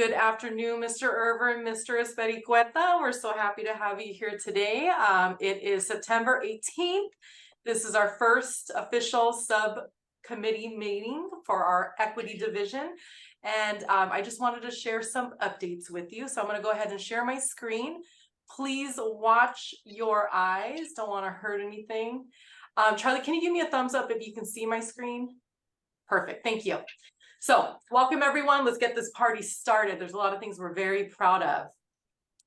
Good afternoon, Mr. Irvin, Mr. Espericueta. We're so happy to have you here today. It is September 18th. This is our first official subcommittee meeting for our equity division. And I just wanted to share some updates with you. So I'm going to go ahead and share my screen. Please watch your eyes. Don't want to hurt anything. Charlie, can you give me a thumbs up if you can see my screen? Perfect. Thank you. So welcome everyone. Let's get this party started. There's a lot of things we're very proud of.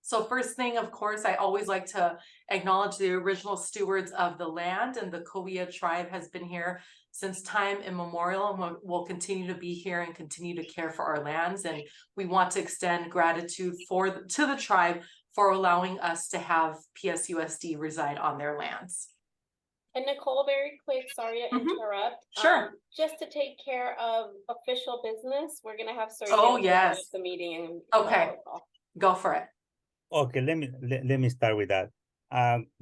So first thing, of course, I always like to acknowledge the original stewards of the land, and the Cahuilla tribe has been here since time immemorial and will continue to be here and continue to care for our lands. And we want to extend gratitude to the tribe for allowing us to have PSUSD reside on their lands. And Nicole, very quick, sorry to interrupt. Sure. Just to take care of official business, we're gonna have the meeting. Okay, go for it. Okay, let me start with that.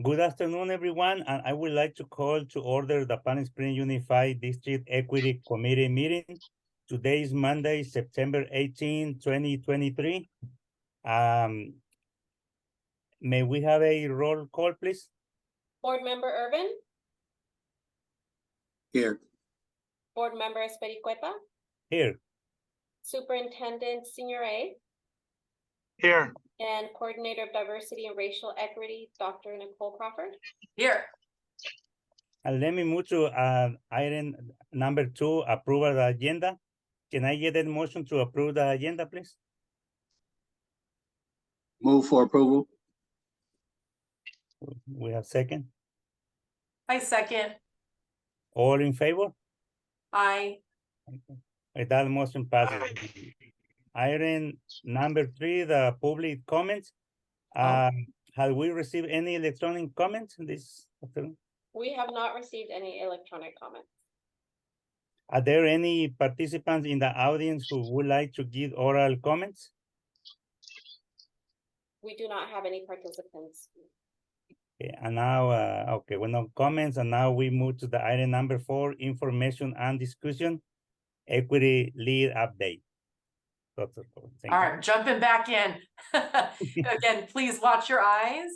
Good afternoon, everyone, and I would like to call to order the Palm Springs Unified District Equity Committee meeting. Today is Monday, September 18, 2023. May we have a roll call, please? Board Member Irvin? Here. Board Member Espericueta? Here. Superintendent Senior A? Here. And Coordinator of Diversity and Racial Equity, Dr. Nicole Crawford? Here. And let me move to item number 2, approval of the agenda. Can I get a motion to approve the agenda, please? Move for approval. We have second. I second. All in favor? Aye. Okay. That motion passes. Item number 3, the public comments. Have we received any electronic comments this afternoon? We have not received any electronic comments. Are there any participants in the audience who would like to give oral comments? We do not have any participants. Okay, and now, okay, well, no comments, and now we move to the item number 4, information and discussion, equity lead update. All right, jumping back in. Again, please watch your eyes.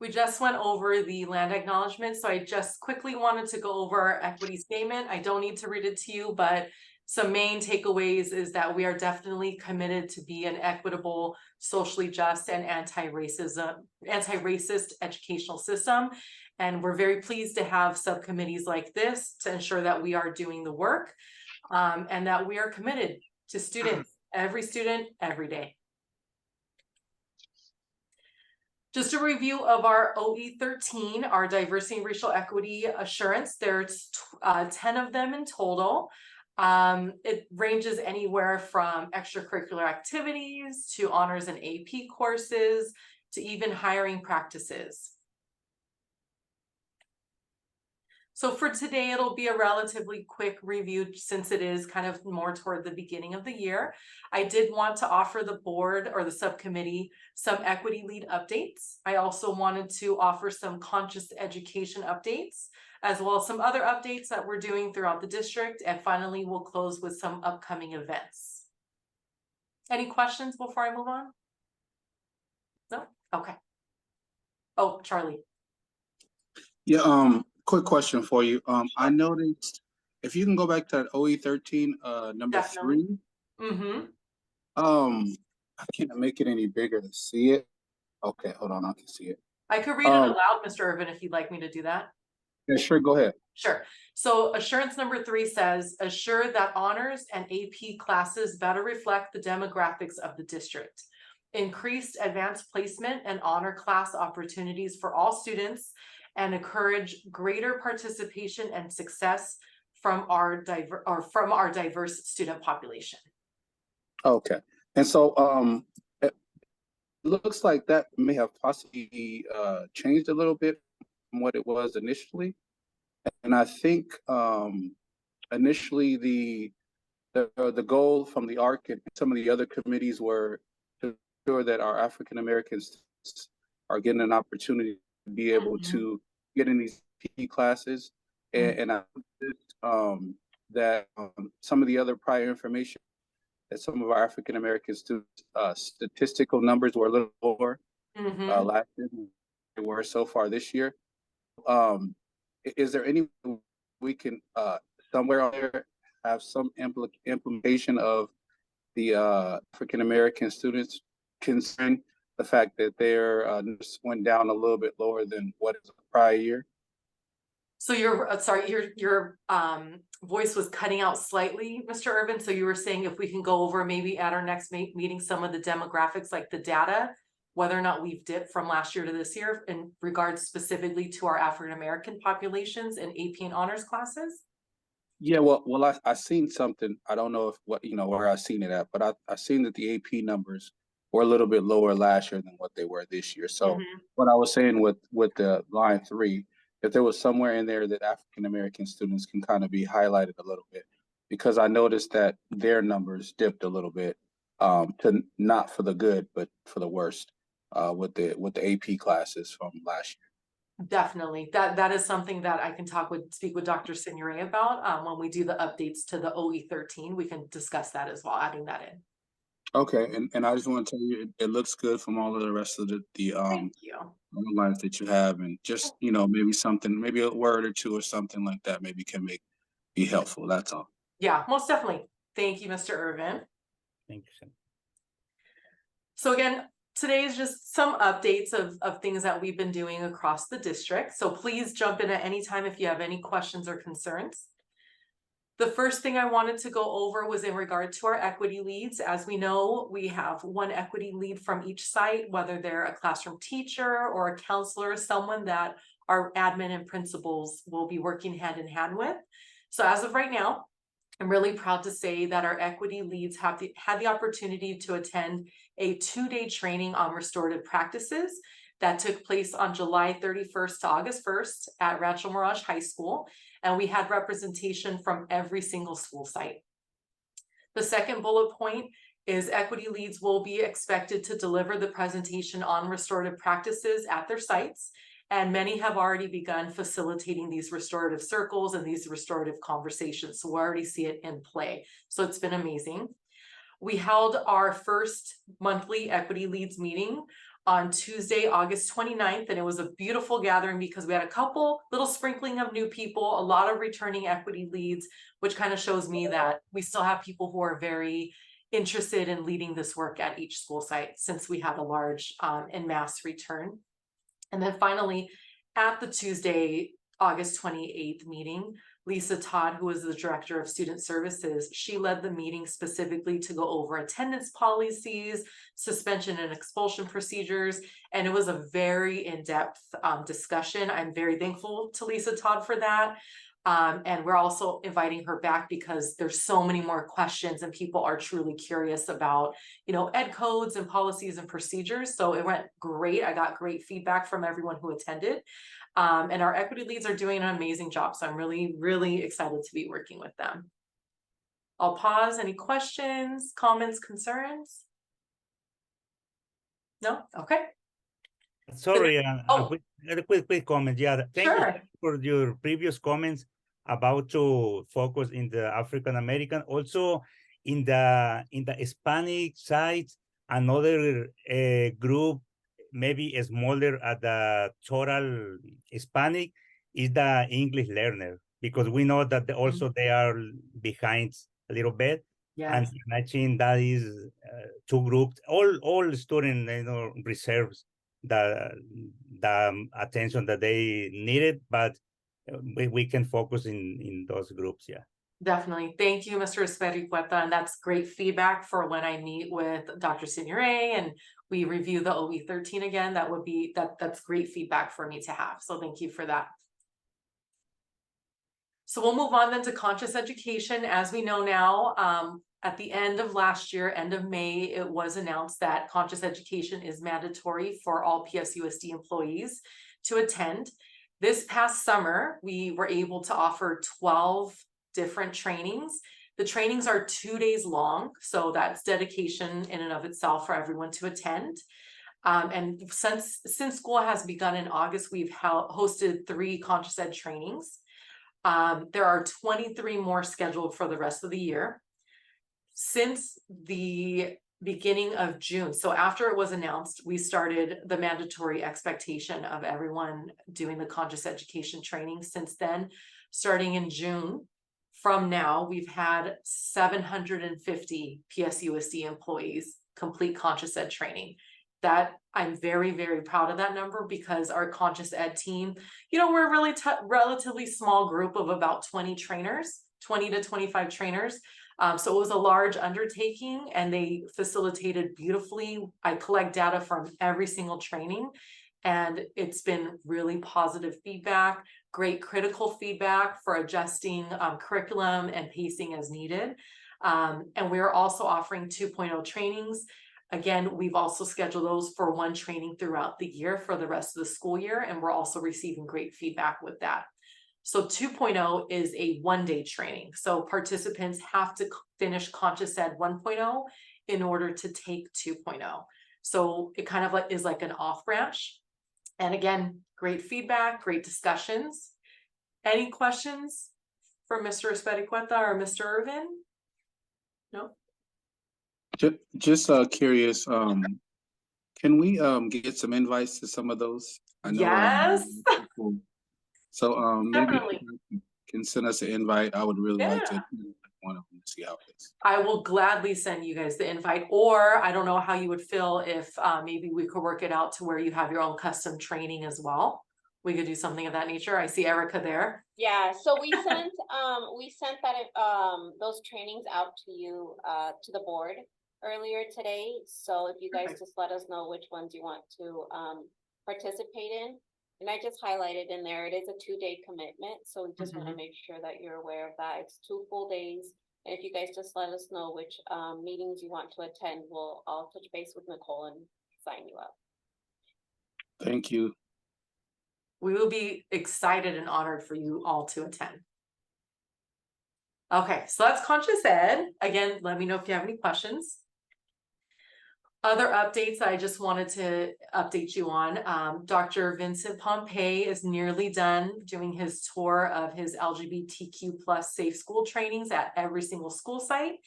We just went over the land acknowledgement, so I just quickly wanted to go over our equity statement. I don't need to read it to you, but some main takeaways is that we are definitely committed to be an equitable, socially just, and anti-racist educational system. And we're very pleased to have subcommittees like this to ensure that we are doing the work and that we are committed to students, every student, every day. Just a review of our OE13, our diversity and racial equity assurance. There's 10 of them in total. It ranges anywhere from extracurricular activities to honors and AP courses to even hiring practices. So for today, it'll be a relatively quick review since it is kind of more toward the beginning of the year. I did want to offer the board or the subcommittee some equity lead updates. I also wanted to offer some conscious education updates, as well as some other updates that we're doing throughout the district. And finally, we'll close with some upcoming events. Any questions before I move on? No? Okay. Oh, Charlie. Yeah, quick question for you. I noticed if you can go back to that OE13 number Definitely. 3. I can't make it any bigger to see it. Okay, hold on, I can see it. I could read it aloud, Mr. Irvin, if you'd like me to do that. Yeah, sure, go ahead. Sure. So assurance number 3 says, assure that honors and AP classes better reflect the demographics of the district. Increased advanced placement and honor class opportunities for all students, and encourage greater participation and success from our diverse student population. Okay, and so it looks like that may have possibly changed a little bit from what it was initially. And I think initially the goal from the ARC and some of the other committees were to ensure that our African Americans are getting an opportunity to be able to get in these PE classes. And I that some of the other prior information that some of our African American students statistical numbers were a little lower last year than they were so far this year. Is there any we can somewhere on there have some implementation of the African American students concerning the fact that their numbers went down a little bit lower than what is the prior year? So your voice was cutting out slightly, Mr. Irvin. So you were saying if we can go over maybe at our next meeting some of the demographics, like the data, whether or not we've dipped from last year to this year in regards specifically to our African American populations in AP and honors classes? Yeah, well, I seen something. I don't know if where I seen it at, but I seen that the AP numbers were a little bit lower last year than what they were this year. So what I was saying with the line 3, if there was somewhere in there that African American students can kind of be highlighted a little bit, because I noticed that their numbers dipped a little bit, to not for the good, but for the worst, with the AP classes from last year. Definitely. That is something that I can speak with Dr. Signoret about. When we do the updates to the OE13, we can discuss that as well, adding that in. Okay, and I just want to tell you, it looks good from all of the rest of the Thank you. lines that you have, and just maybe a word or two or something like that maybe can be helpful. That's all. Yeah, most definitely. Thank you, Mr. Irvin. Thank you, sir. So again, today is just some updates of things that we've been doing across the district. So please jump in at any time if you have any questions or concerns. The first thing I wanted to go over was in regard to our equity leads. As we know, we have one equity lead from each site, whether they're a classroom teacher or a counselor, someone that our admin and principals will be working hand in hand with. So as of right now, I'm really proud to say that our equity leads had the opportunity to attend a 2-day training on restorative practices that took place on July 31st to August 1st at Rancho Mirage High School. And we had representation from every single school site. The second bullet point is equity leads will be expected to deliver the presentation on restorative practices at their sites. And many have already begun facilitating these restorative circles and these restorative conversations. So we already see it in play. So it's been amazing. We held our first monthly equity leads meeting on Tuesday, August 29th, and it was a beautiful gathering because we had a couple little sprinkling of new people, a lot of returning equity leads, which kind of shows me that we still have people who are very interested in leading this work at each school site since we had a large en masse return. And then finally, at the Tuesday, August 28th meeting, Lisa Todd, who is the Director of Student Services, she led the meeting specifically to go over attendance policies, suspension and expulsion procedures, and it was a very in-depth discussion. I'm very thankful to Lisa Todd for that. And we're also inviting her back because there's so many more questions and people are truly curious about, ed codes and policies and procedures. So it went great. I got great feedback from everyone who attended. And our equity leads are doing an amazing job. So I'm really, really excited to be working with them. I'll pause. Any questions, comments, concerns? No? Okay. Sorry, a quick comment. Yeah, thank you for your previous comments about to focus in the African American, also in the Hispanic side. Another group, maybe smaller at the total Hispanic, is the English learner, because we know that also they are behind a little bit. Yes. And imagine that is 2 groups, all students, reserves the attention that they needed, but we can focus in those groups. Yeah, definitely. Thank you, Mr. Espericueta, and that's great feedback for when I meet with Dr. Signoret and we review the OE13 again. That's great feedback for me to have, so thank you for that. So we'll move on then to conscious education. As we know now, at the end of last year, end of May, it was announced that conscious education is mandatory for all PSUSD employees to attend. This past summer, we were able to offer 12 different trainings. The trainings are 2 days long, so that's dedication in and of itself for everyone to attend. And since school has begun in August, we've hosted 3 conscious ed trainings. There are 23 more scheduled for the rest of the year. Since the beginning of June, so after it was announced, we started the mandatory expectation of everyone doing the conscious education training. Since then, starting in June, from now, we've had 750 PSUSD employees complete conscious ed training. That I'm very, very proud of that number, because our conscious ed team, you know, we're a really relatively small group of about 20 trainers, 20 to 25 trainers. So it was a large undertaking, and they facilitated beautifully. I collect data from every single training, and it's been really positive feedback, great critical feedback for adjusting curriculum and pacing as needed. And we're also offering 2.0 trainings. Again, we've also scheduled those for one training throughout the year for the rest of the school year, and we're also receiving great feedback with that. So 2.0 is a one-day training. So participants have to finish Conscious Ed 1.0 in order to take 2.0. So it kind of like is like an off branch. And again, great feedback, great discussions. Any questions for Mr. Espericueta or Mr. Irvin? No? Just curious, can we get some invites to some of those? I know, Yes. So maybe Definitely. you can send us an invite. I would really like to Yeah. one of them to see how it is. I will gladly send you guys the invite, or I don't know how you would feel if maybe we could work it out to where you have your own custom training as well. We could do something of that nature. I see Erica there. Yeah, so we sent that those trainings out to you to the board earlier today. So if you guys Perfect. just let us know which ones you want to participate in. And I just highlighted in there, it is a 2-day commitment. So we just want to make sure that you're aware of that. It's 2 full days. And if you guys just let us know which meetings you want to attend, I'll touch base with Nicole and sign you up. Thank you. We will be excited and honored for you all to attend. Okay, so that's Conscious Ed. Again, let me know if you have any questions. Other updates I just wanted to update you on. Dr. Vincent Pompey is nearly done doing his tour of his LGBTQ+ safe school trainings at every single school site.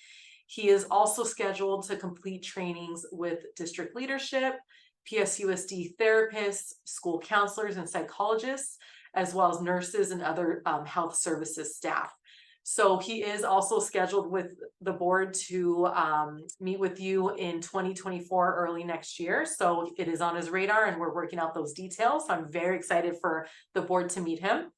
He is also scheduled to complete trainings with district leadership, PSUSD therapists, school counselors and psychologists, as well as nurses and other health services staff. So he is also scheduled with the board to meet with you in 2024, early next year. So it is on his radar, and we're working out those details. So I'm very excited for the board to meet him.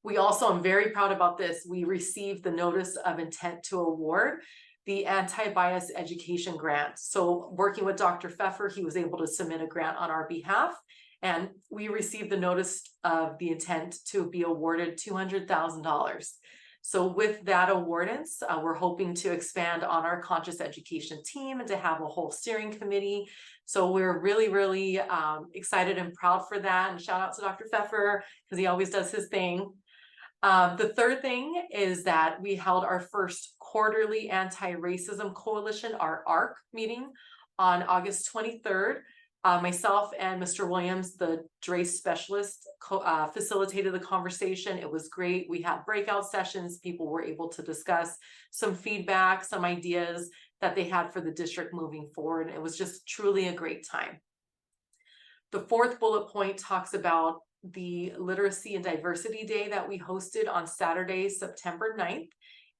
We also, I'm very proud about this, we received the notice of intent to award the anti-bias education grant. So working with Dr. Pfeffer, he was able to submit a grant on our behalf, and we received the notice of the intent to be awarded $200,000. So with that awardance, we're hoping to expand on our conscious education team and to have a whole steering committee. So we're really, really excited and proud for that. And shout out to Dr. Pfeffer, because he always does his thing. The third thing is that we held our first quarterly anti-racism coalition, our ARC meeting, on August 23rd. Myself and Mr. Williams, the DRACE specialist, facilitated the conversation. It was great. We had breakout sessions. People were able to discuss some feedback, some ideas that they had for the district moving forward. It was just truly a great time. The fourth bullet point talks about the Literacy and Diversity Day that we hosted on Saturday, September 9th.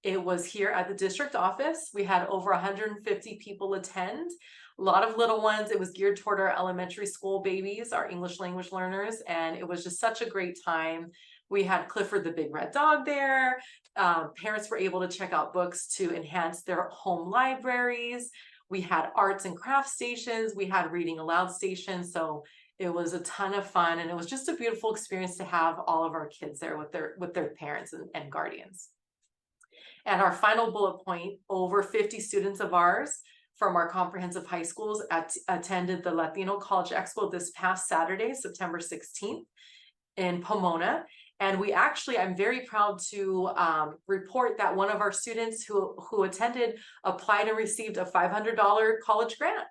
It was here at the district office. We had over 150 people attend. A lot of little ones. It was geared toward our elementary school babies, our English language learners, and it was just such a great time. We had Clifford the Big Red Dog there. Parents were able to check out books to enhance their home libraries. We had arts and crafts stations. We had reading aloud stations. So it was a ton of fun, and it was just a beautiful experience to have all of our kids there with their parents and guardians. And our final bullet point, over 50 students of ours from our comprehensive high schools attended the Latino College Expo this past Saturday, September 16th in Pomona. And we actually, I'm very proud to report that one of our students who attended applied and received a $500 college grant.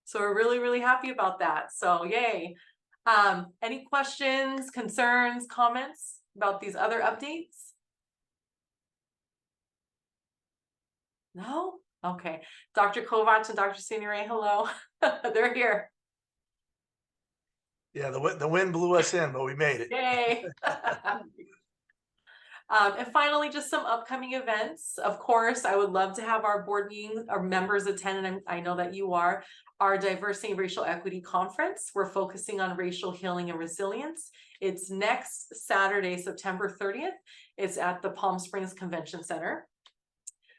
So we're really, really happy about that. So yay. Any questions, concerns, comments? about these other updates? No? Okay. Dr. Kovacs and Dr. Senior, hello. They're here. Yeah, the wind blew us in, but we made it. Yay. And finally, just some upcoming events. Of course, I would love to have our board meetings, our members attend, and I know that you are, our Diversity and Racial Equity Conference. We're focusing on racial healing and resilience. It's next Saturday, September 30th. It's at the Palm Springs Convention Center.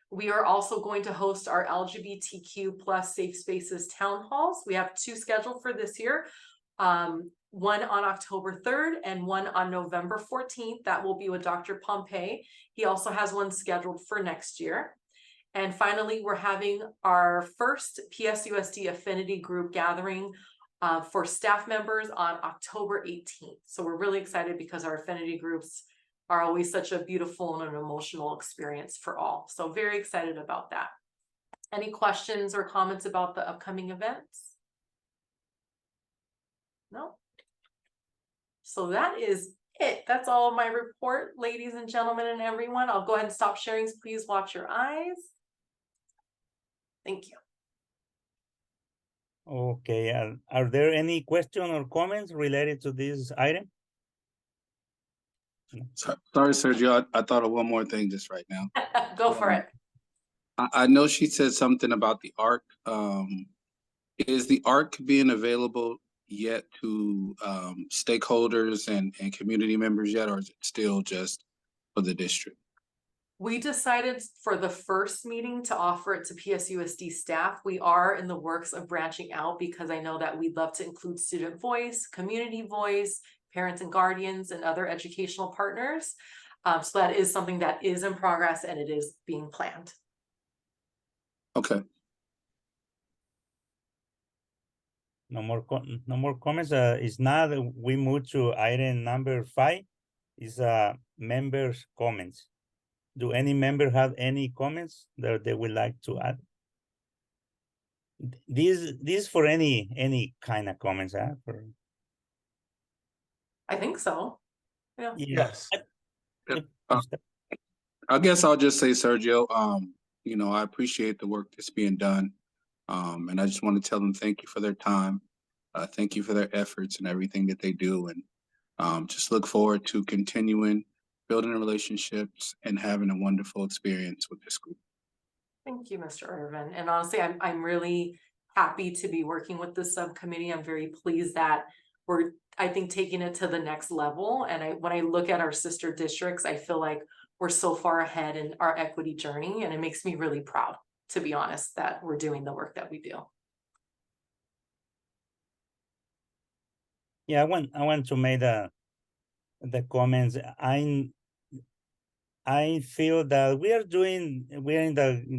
We are also going to host our LGBTQ plus safe spaces town halls. We have 2 scheduled for this year. One on October 3rd and one on November 14th. That will be with Dr. Pompey. He also has one scheduled for next year. And finally, we're having our first PSUSD affinity group gathering for staff members on October 18th. So we're really excited because our affinity groups are always such a beautiful and an emotional experience for all. So very excited about that. Any questions or comments about the upcoming events? No? So that is it. That's all of my report, ladies and gentlemen and everyone. I'll go ahead and stop sharing. Please watch your eyes. Thank you. Okay, are there any questions or comments related to this item? Sorry, Sergio, I thought of one more thing just right now. Go for it. I know she said something about the ARC. Is the ARC being available yet to stakeholders and community members yet, or is it still just for the district? We decided for the first meeting to offer it to PSUSD staff. We are in the works of branching out because I know that we'd love to include student voice, community voice, parents and guardians, and other educational partners. So that is something that is in progress and it is being planned. Okay. No more comments. It's not. We move to item number 5. Is members' comments. Do any member have any comments that they would like to add? This for any kind of comments, huh? I think so. Yeah. Yes. I guess I'll just say, Sergio, you know, I appreciate the work that's being done. And I just want to tell them thank you for their time. Thank you for their efforts and everything that they do. And just look forward to continuing building relationships and having a wonderful experience with this group. Thank you, Mr. Irvin. And honestly, I'm really happy to be working with this subcommittee. I'm very pleased that we're, I think, taking it to the next level. And when I look at our sister districts, I feel like we're so far ahead in our equity journey, and it makes me really proud, to be honest, that we're doing the work that we do. Yeah, I want to make the comments. I feel that we're in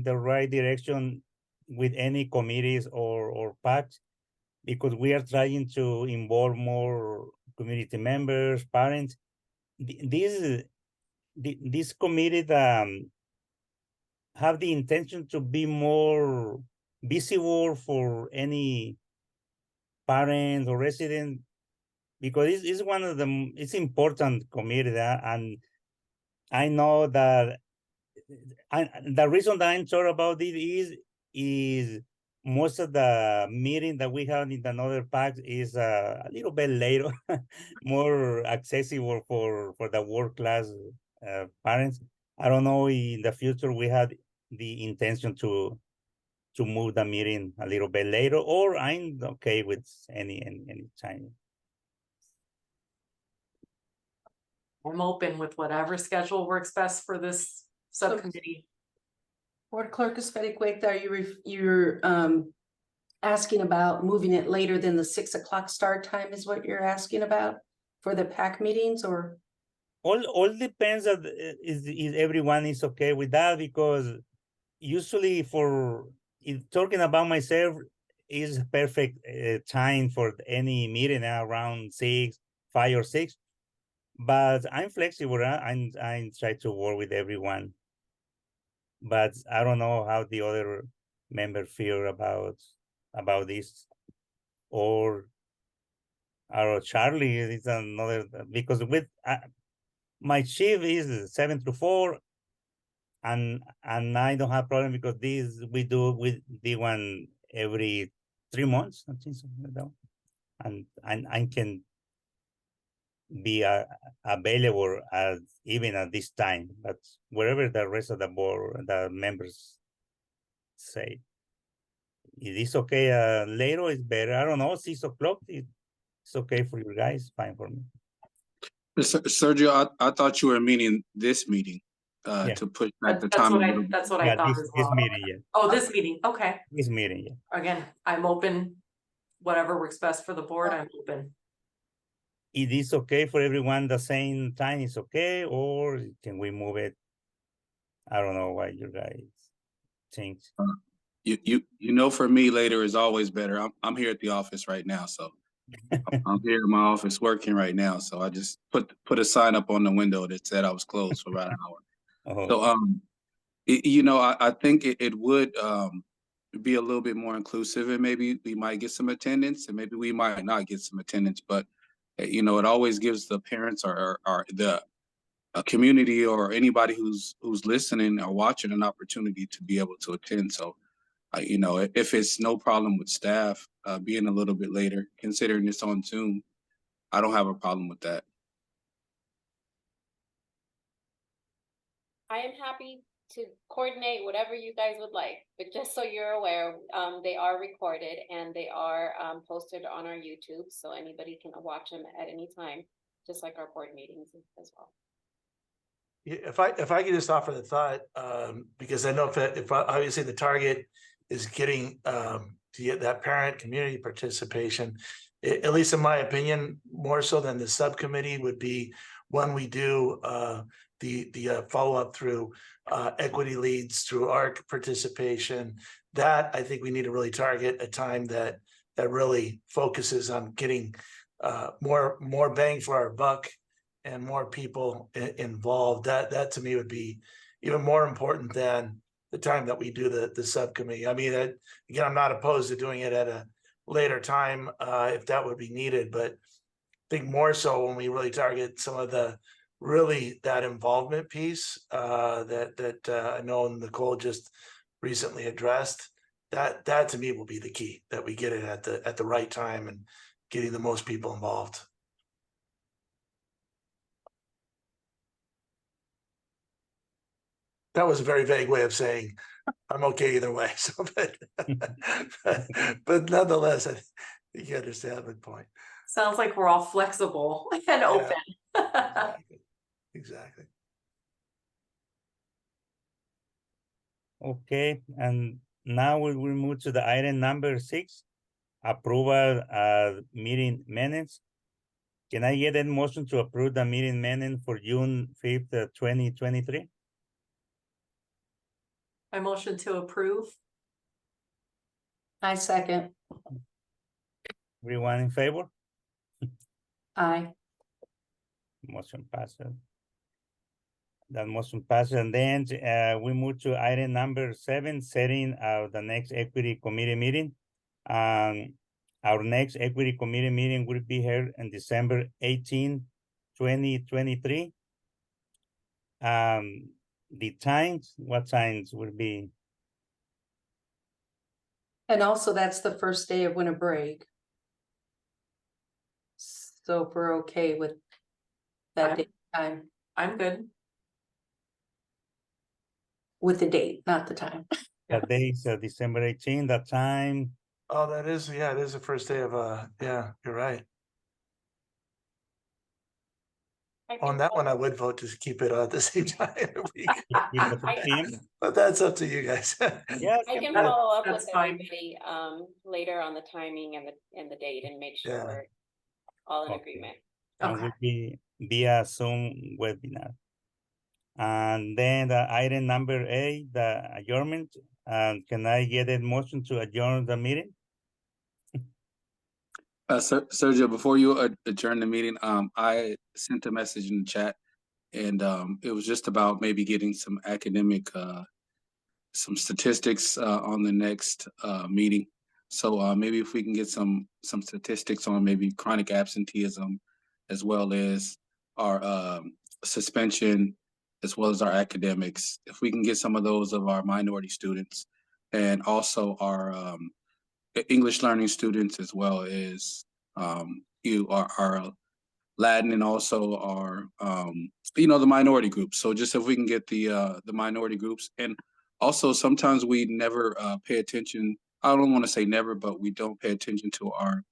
the right direction with any committees or PACs, because we are trying to involve more community members, parents. This committee have the intention to be more visible for any parents or resident, because it's one of it's important committee, and I know that the reason that I'm sure about it is most of the meeting that we have in another pack is a little bit later, more accessible for the world class parents. I don't know, in the future we had the intention to move the meeting a little bit later, or I'm okay with any time. I'm open with whatever schedule works best for this subcommittee. Board Clerk Espedicueta, you're asking about moving it later than the 6 o'clock start time is what you're asking about for the PAC meetings, or? All depends on is everyone is okay with that, because usually talking about myself is perfect time for any meeting around 5 or 6. But I'm flexible. I'm try to work with everyone. But I don't know how the other members feel about this, or Charlie is another, because my shift is 7 to 4, and I don't have problem because we do the one every 3 months, I think something like that. And I can be available even at this time, but wherever the rest of the board, the members say. It is okay, later is better. I don't know, 6 o'clock, it's okay for you guys, fine for me. Sergio, I thought you were meaning this meeting, Yeah. to push back the That's time. what a I, little bit. that's what I Yeah, thought this as well. meeting, yeah, Oh, this meeting, okay. this meeting, yeah. Again, I'm open, whatever works best for the board, I'm open. It is okay for everyone, the same time is okay, or can we move it? I don't know what you guys think. You know, for me, later is always better. I'm here at the office right now, so I'm here in my office working right now. So I just put a sign up on the window that said I was closed for about an hour. Oh, So you know, I think it would be a little bit more inclusive, and maybe we might get some attendance, and maybe we might not get some attendance. But you know, it always gives the parents or the community or anybody who's listening or watching an opportunity to be able to attend. So, you know, if it's no problem with staff being a little bit later, considering it's on Zoom, I don't have a problem with that. I am happy to coordinate whatever you guys would like, but just so you're aware, they are recorded and they are posted on our YouTube, so anybody can watch them at any time, just like our board meetings as well. Yeah, if I could just offer the thought, because I know if obviously the target is getting to get that parent community participation, at least in my opinion, more so than the subcommittee would be when we do the follow-up through equity leads, through our participation. That I think we need to really target a time that really focuses on getting more bang for our buck and more people involved. That to me would be even more important than the time that we do the subcommittee. I mean, again, I'm not opposed to doing it at a later time if that would be needed, but I think more so when we really target some of the really that involvement piece that I know Nicole just recently addressed. That to me will be the key, that we get it at the right time and getting the most people involved. That was a very vague way of saying I'm okay either way. So, but nonetheless, I think you understand the point. Sounds like we're all flexible and open. Exactly. okay, and now we will move to the item number 6, approval meeting minutes. Can I get a motion to approve the meeting minutes for June 5th, 2023? I motion to approve. I second. Everyone in favor? Aye. Motion passes. That motion passes, and then we move to item number 7, setting the next equity committee meeting. Our next equity committee meeting will be held on December 18, 2023. The times, what times will be? And also that's the first day of winter break. So if we're okay with that date time, I'm good. with the date, not the time. That day is December 18, the time. Oh, that is, yeah, it is the first day of yeah, you're right. On that one, I would vote to keep it at the same time. But that's up to you guys. Yeah, I can follow up with That's fine. everybody later on the timing and the date and make sure Yeah. we're all in Okay. agreement. and Okay. will be via Zoom webinar. And then the item number 8, the adjournment. Can I get a motion to adjourn the meeting? Sergio, before you adjourn the meeting, I sent a message in the chat, and it was just about maybe getting some academic, some statistics on the next meeting. So maybe if we can get some statistics on maybe chronic absenteeism, as well as our suspension, as well as our academics. If we can get some of those of our minority students and also our English learning students, as well as our Latin and also our the minority groups. So just if we can get the minority groups, and also sometimes we never pay attention. I don't want to say never, but we don't pay attention to our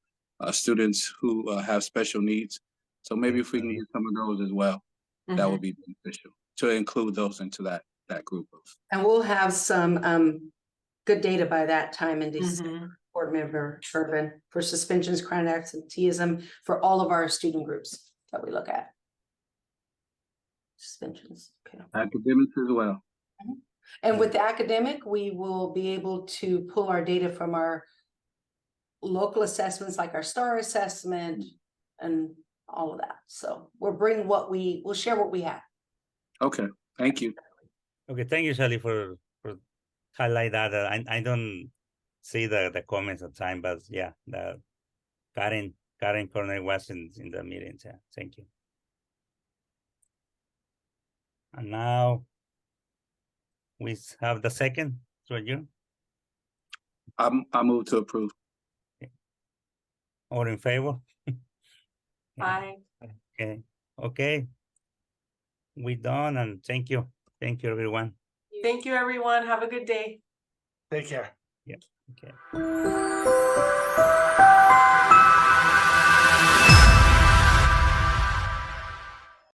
students who have special needs. So maybe if we can get some of those as well, that would be beneficial to include those into that group of. And we'll have some good data by that time in December. Board member Shervin for suspensions, chronic absenteeism for all of our student groups that we look at. Suspensions, okay. Academics as well. And with the academic, we will be able to pull our data from our local assessments, like our STAR assessment and all of that. So we'll share what we have. Okay, thank you. Okay, thank you, Shelly, for highlight that. I don't see the comments at time, but yeah, the Karen Cornell was in the meeting. Yeah, thank you. And now we have the second. So you I move to approve. all in favor? Bye. Okay. We done, and thank you everyone. Thank you, everyone. Have a good day. Take care. Okay.